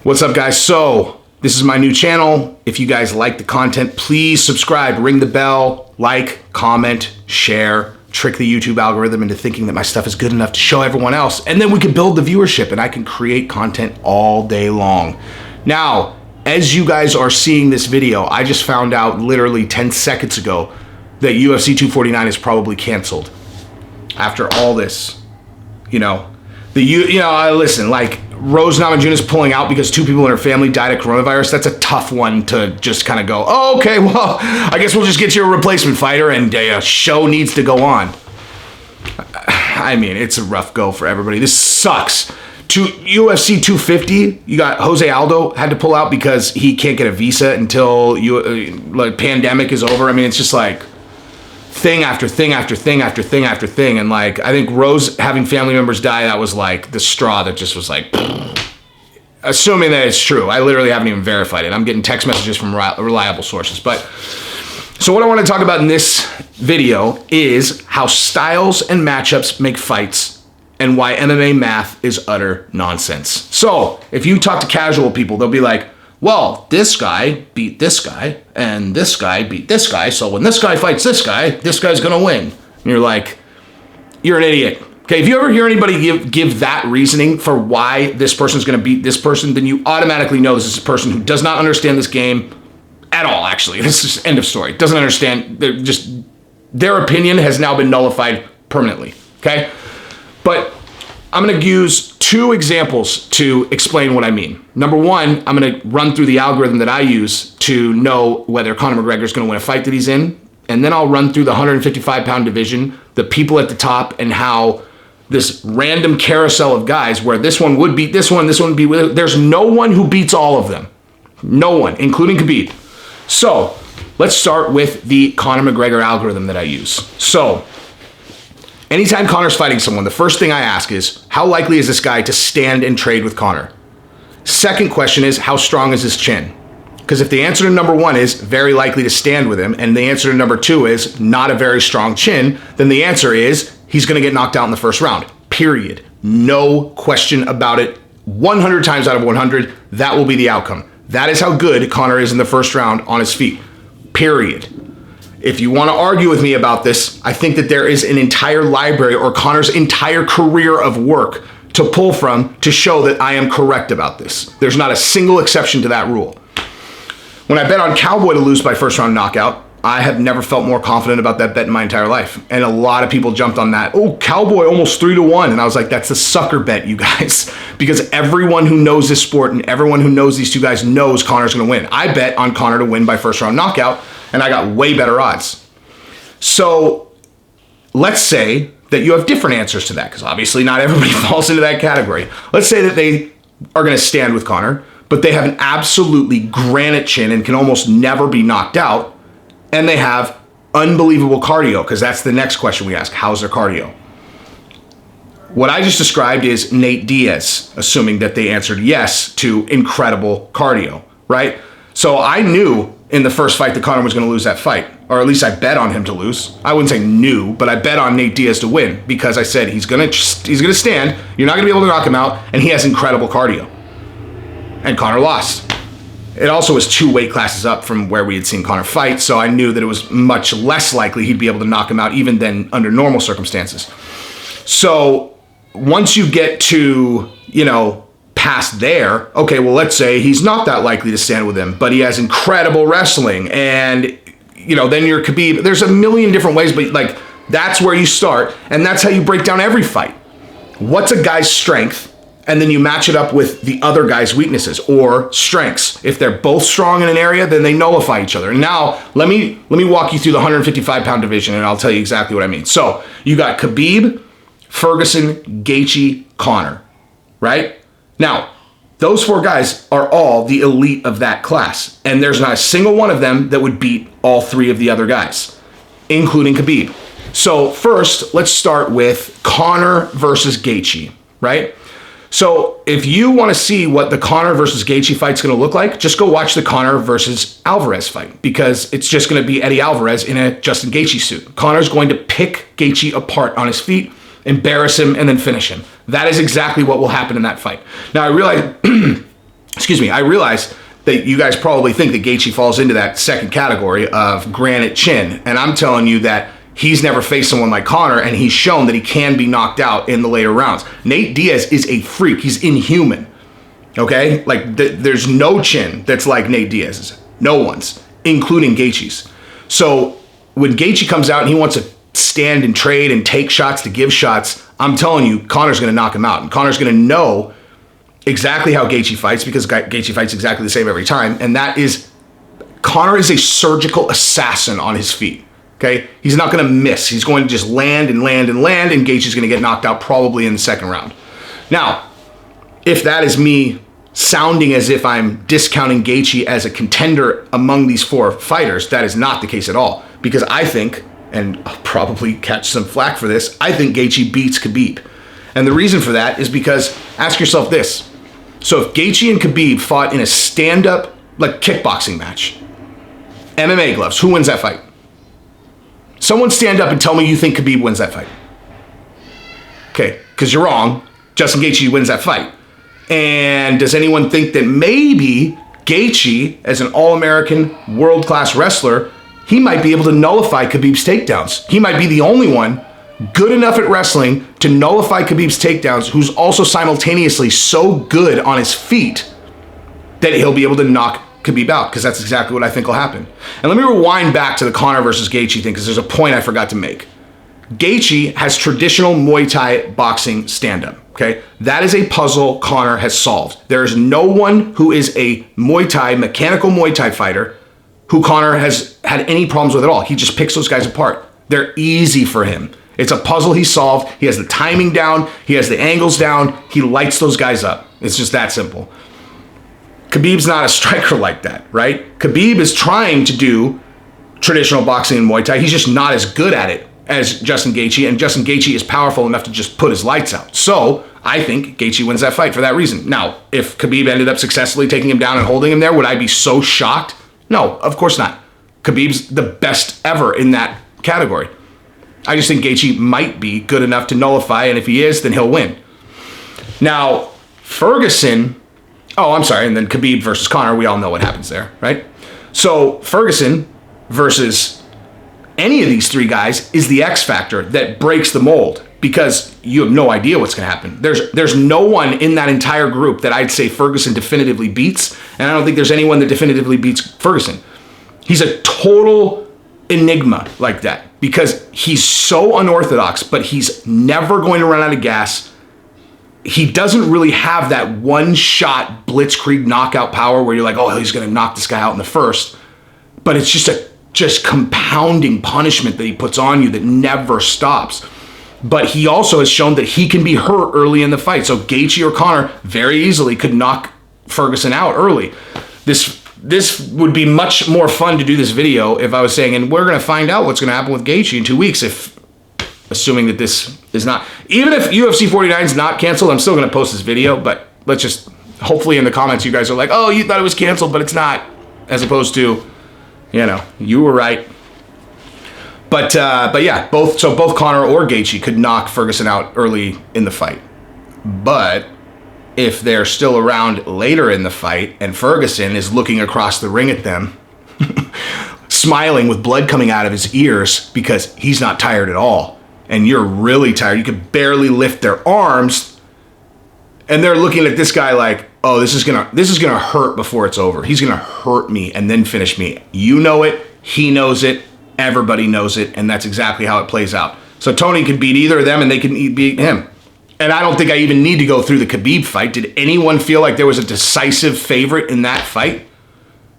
What's up, guys? So this is my new channel. If you guys like the content, please subscribe, ring the bell, like, comment, share, trick the YouTube algorithm into thinking that my stuff is good enough to show everyone else. And then we can build the viewership and I can create content all day long. Now, as you guys are seeing this video, I just found out literally 10 seconds ago that UFC 249 is probably canceled. After all this, listen, like Rose Namajunas pulling out because 2 people in her family died of coronavirus. That's a tough one to just kind of go, oh, okay, well, I guess we'll just get you a replacement fighter and a show needs to go on. I mean, it's a rough go for everybody. This sucks. To UFC 250, you got Jose Aldo had to pull out because he can't get a visa until pandemic is over. I mean, it's just like thing after thing after thing after thing after thing. And like, I think Rose having family members die, that was like the straw that just was like, assuming that it's true. I literally haven't even verified it. I'm getting text messages from reliable sources. But so what I want to talk about in this video is how styles and matchups make fights and why MMA math is utter nonsense. So if you talk to casual people, they'll be like, well, this guy beat this guy, and this guy beat this guy, so when this guy fights this guy's gonna win. And you're like, you're an idiot. Okay, if you ever hear anybody give that reasoning for why this person's gonna beat this person, then you automatically know this is a person who does not understand this game at all, actually. This is end of story. Doesn't understand, their opinion has now been nullified permanently, okay? But I'm gonna use 2 examples to explain what I mean. Number 1, I'm gonna run through the algorithm that I use to know whether Conor McGregor is gonna win a fight that he's in. And then I'll run through the 155-pound division, the people at the top, and how this random carousel of guys where this one would beat this one would beat, there's no one who beats all of them. No one, including Khabib. So let's start with the Conor McGregor algorithm that I use. So anytime Conor's fighting someone, the first thing I ask is, how likely is this guy to stand and trade with Conor? Second question is, how strong is his chin? Because if the answer to number 1 is very likely to stand with him, and the answer to number 2 is not a very strong chin, then the answer is he's gonna get knocked out in the first round, period. No question about it. 100 times out of 100, that will be the outcome. That is how good Conor is in the first round on his feet, period. If you want to argue with me about this, I think that there is an entire library or Conor's entire career of work to pull from to show that I am correct about this. There's not a single exception to that rule. When I bet on Cowboy to lose by first round knockout, I have never felt more confident about that bet in my entire life. And a lot of people jumped on that. Oh, Cowboy almost 3-1. And I was like, that's a sucker bet, you guys. Because everyone who knows this sport and everyone who knows these 2 guys knows Conor's going to win. I bet on Conor to win by first round knockout, and I got way better odds. So let's say that you have different answers to that, because obviously not everybody falls into that category. Let's say that they are going to stand with Conor, but they have an absolutely granite chin and can almost never be knocked out, and they have unbelievable cardio, because that's the next question we ask. How's their cardio? What I just described is Nate Diaz, assuming that they answered yes to incredible cardio, right? So I knew in the first fight that Conor was going to lose that fight, or at least I bet on him to lose. I wouldn't say knew, but I bet on Nate Diaz to win because I said he's going to stand, you're not going to be able to knock him out, and he has incredible cardio. And Conor lost. It also was 2 weight classes up from where we had seen Conor fight, so I knew that it was much less likely he'd be able to knock him out even than under normal circumstances. So once you get to, past there, okay, well, let's say he's not that likely to stand with him, but he has incredible wrestling, and then you're Khabib. There's a million different ways, but like that's where you start, and that's how you break down every fight. What's a guy's strength? And then you match it up with the other guy's weaknesses or strengths. If they're both strong in an area, then they nullify each other. And now let me walk you through the 155-pound division, and I'll tell you exactly what I mean. So you got Khabib, Ferguson, Gaethje, Conor, right? Now, those 4 guys are all the elite of that class. And there's not a single one of them that would beat all 3 of the other guys, including Khabib. So first, let's start with Conor versus Gaethje, right? So if you want to see what the Conor versus Gaethje fight's going to look like, just go watch the Conor versus Alvarez fight, because it's just going to be Eddie Alvarez in a Justin Gaethje suit. Conor's going to pick Gaethje apart on his feet, embarrass him, and then finish him. That is exactly what will happen in that fight. Now, I realize I realize that you guys probably think that Gaethje falls into that second category of granite chin. And I'm telling you that he's never faced someone like Conor, and he's shown that he can be knocked out in the later rounds. Nate Diaz is a freak. He's inhuman. Okay? Like, there's no chin that's like Nate Diaz's. No one's, including Gaethje's. So when Gaethje comes out and he wants to stand and trade and take shots to give shots, I'm telling you, Conor's going to knock him out. And Conor's going to know exactly how Gaethje fights, because Gaethje fights exactly the same every time. And that is, Conor is a surgical assassin on his feet. Okay? He's not going to miss. He's going to just land and land and land, and Gaethje's going to get knocked out probably in the second round. Now, if that is me sounding as if I'm discounting Gaethje as a contender among these four fighters, that is not the case at all. Because I think, and I'll probably catch some flack for this, I think Gaethje beats Khabib. And the reason for that is because, ask yourself this. So if Gaethje and Khabib fought in a stand-up, like, kickboxing match, MMA gloves, who wins that fight? Someone stand up and tell me you think Khabib wins that fight. Okay, because you're wrong. Justin Gaethje wins that fight. And does anyone think that maybe Gaethje, as an all-American, world-class wrestler, he might be able to nullify Khabib's takedowns? He might be the only one good enough at wrestling to nullify Khabib's takedowns, who's also simultaneously so good on his feet that he'll be able to knock Khabib out, because that's exactly what I think will happen. And let me rewind back to the Conor versus Gaethje thing, because there's a point I forgot to make. Gaethje has traditional Muay Thai boxing stand-up, okay? That is a puzzle Conor has solved. There is no one who is a Muay Thai, mechanical Muay Thai fighter who Conor has had any problems with at all. He just picks those guys apart. They're easy for him. It's a puzzle he solved. He has the timing down. He has the angles down. He lights those guys up. It's just that simple. Khabib's not a striker like that, right? Khabib is trying to do traditional boxing and Muay Thai. He's just not as good at it as Justin Gaethje, and Justin Gaethje is powerful enough to just put his lights out. So I think Gaethje wins that fight for that reason. Now, if Khabib ended up successfully taking him down and holding him there, would I be so shocked? No, of course not. Khabib's the best ever in that category. I just think Gaethje might be good enough to nullify, and if he is, then he'll win. Now, Ferguson... Oh, I'm sorry, and then Khabib versus Conor, we all know what happens there, right? So Ferguson versus any of these three guys is the X factor that breaks the mold, because you have no idea what's going to happen. There's no one in that entire group that I'd say Ferguson definitively beats, and I don't think there's anyone that definitively beats Ferguson. He's a total enigma like that, because he's so unorthodox, but he's never going to run out of gas. He doesn't really have that one-shot blitzkrieg knockout power where you're like, oh, he's going to knock this guy out in the first. But it's just compounding punishment that he puts on you that never stops. But he also has shown that he can be hurt early in the fight. So Gaethje or Conor very easily could knock Ferguson out early. This would be much more fun to do this video if I was saying, and we're going to find out what's going to happen with Gaethje in 2 weeks, assuming that this is not, even if UFC 49 is not canceled, I'm still going to post this video, but let's just, hopefully in the comments you guys are like, oh, you thought it was canceled, but it's not, as opposed to, you know, you were right. But yeah, both Conor or Gaethje could knock Ferguson out early in the fight. But if they're still around later in the fight and Ferguson is looking across the ring at them, smiling with blood coming out of his ears because he's not tired at all, and you're really tired, you could barely lift their arms, and they're looking at this guy like, oh, this is gonna hurt before it's over. He's gonna hurt me and then finish me. You know it, he knows it, everybody knows it, and that's exactly how it plays out. So Tony could beat either of them, and they can beat him. And I don't think I even need to go through the Khabib fight. Did anyone feel like there was a decisive favorite in that fight?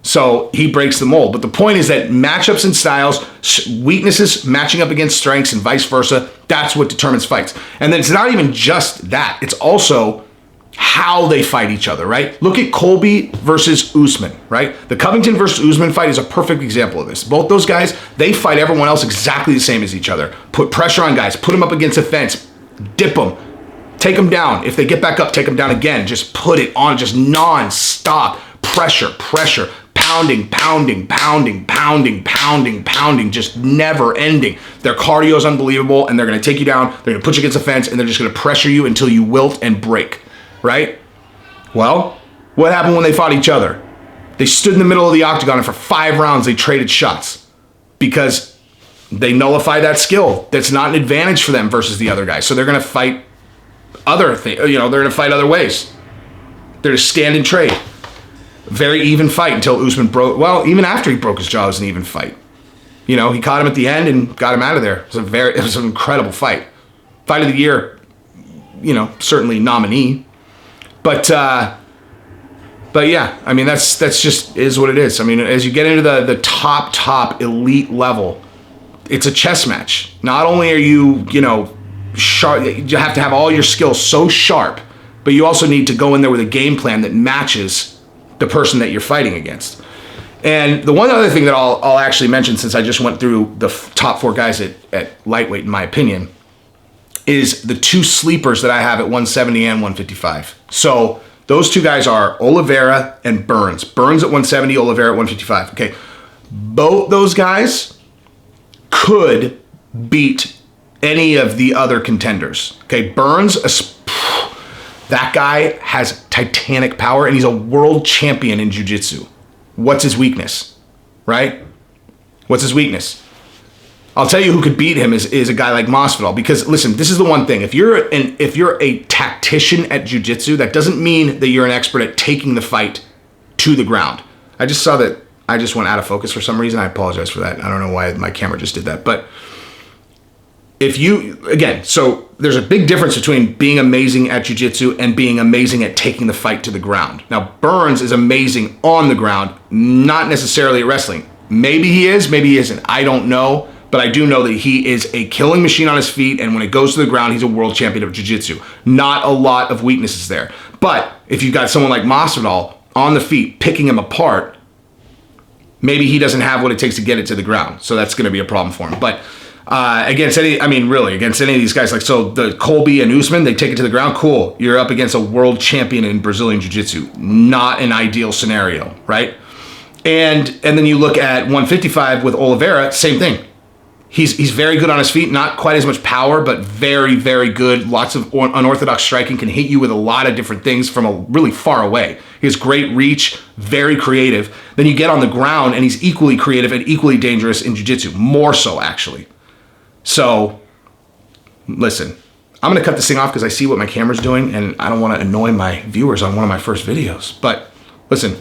So he breaks the mold. But the point is that matchups and styles, weaknesses matching up against strengths and vice versa, that's what determines fights. And then it's not even just that. It's also how they fight each other, right? Look at Colby versus Usman, right? The Covington versus Usman fight is a perfect example of this. Both those guys, they fight everyone else exactly the same as each other. Put pressure on guys, put them up against a fence, dip them, take them down. If they get back up, take them down again. Just put it on, just non-stop pressure, pounding, just never ending. Their cardio is unbelievable, and they're going to take you down. They're going to put you against a fence, and they're just going to pressure you until you wilt and break, right? Well, What happened when they fought each other? They stood in the middle of the octagon, and for 5 rounds, they traded shots because they nullify that skill. That's not an advantage for them versus the other guy. So they're going to fight other things. They're going to fight other ways. They're to stand and trade. Very even fight until Usman broke. Well, even after he broke his jaw, it was an even fight. He caught him at the end and got him out of there. It was an incredible fight. Fight of the year, certainly nominee. But yeah, I mean, that's just is what it is. I mean, as you get into the top elite level, it's a chess match. Not only are you, sharp, you have to have all your skills so sharp, but you also need to go in there with a game plan that matches the person that you're fighting against. And the one other thing that I'll actually mention, since I just went through the top 4 guys at lightweight, in my opinion, is the 2 sleepers that I have at 170 and 155. So those 2 guys are Oliveira and Burns. Burns at 170, Oliveira at 155. Okay, both those guys could beat any of the other contenders. Okay, Burns, that guy has titanic power, and he's a world champion in jiu-jitsu. What's his weakness, right? What's his weakness? I'll tell you who could beat him is a guy like Masvidal. Because listen, this is the one thing. If you're a tactician at jiu-jitsu, that doesn't mean that you're an expert at taking the fight to the ground. I just saw that I just went out of focus for some reason. I apologize for that. I don't know why my camera just did that. But so there's a big difference between being amazing at jiu-jitsu and being amazing at taking the fight to the ground. Now, Burns is amazing on the ground, not necessarily at wrestling. Maybe he is, maybe he isn't. I don't know, but I do know that he is a killing machine on his feet, and when it goes to the ground, he's a world champion of jiu-jitsu. Not a lot of weaknesses there. But if you've got someone like Masvidal on the feet, picking him apart, maybe he doesn't have what it takes to get it to the ground. So that's going to be a problem for him. But against any of these guys, like, so the Colby and Usman, they take it to the ground. Cool. You're up against a world champion in Brazilian Jiu-Jitsu. Not an ideal scenario, right? And then you look at 155 with Oliveira, same thing. He's very good on his feet, not quite as much power, but very, very good. Lots of unorthodox striking, can hit you with a lot of different things from a really far away. He has great reach, very creative. Then you get on the ground, and he's equally creative and equally dangerous in jiu-jitsu, more so actually. So, listen, I'm going to cut this thing off because I see what my camera's doing, and I don't want to annoy my viewers on one of my first videos. But listen,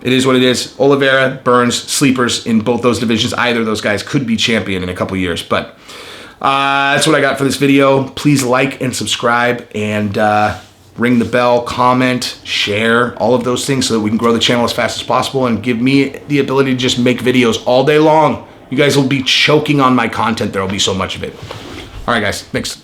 it is what it is. Oliveira, Burns, sleepers in both those divisions. Either of those guys could be champion in a couple years. But that's what I got for this video. Please like and subscribe, and ring the bell, comment, share, all of those things so that we can grow the channel as fast as possible and give me the ability to just make videos all day long. You guys will be choking on my content. There will be so much of it. All right, guys. Thanks.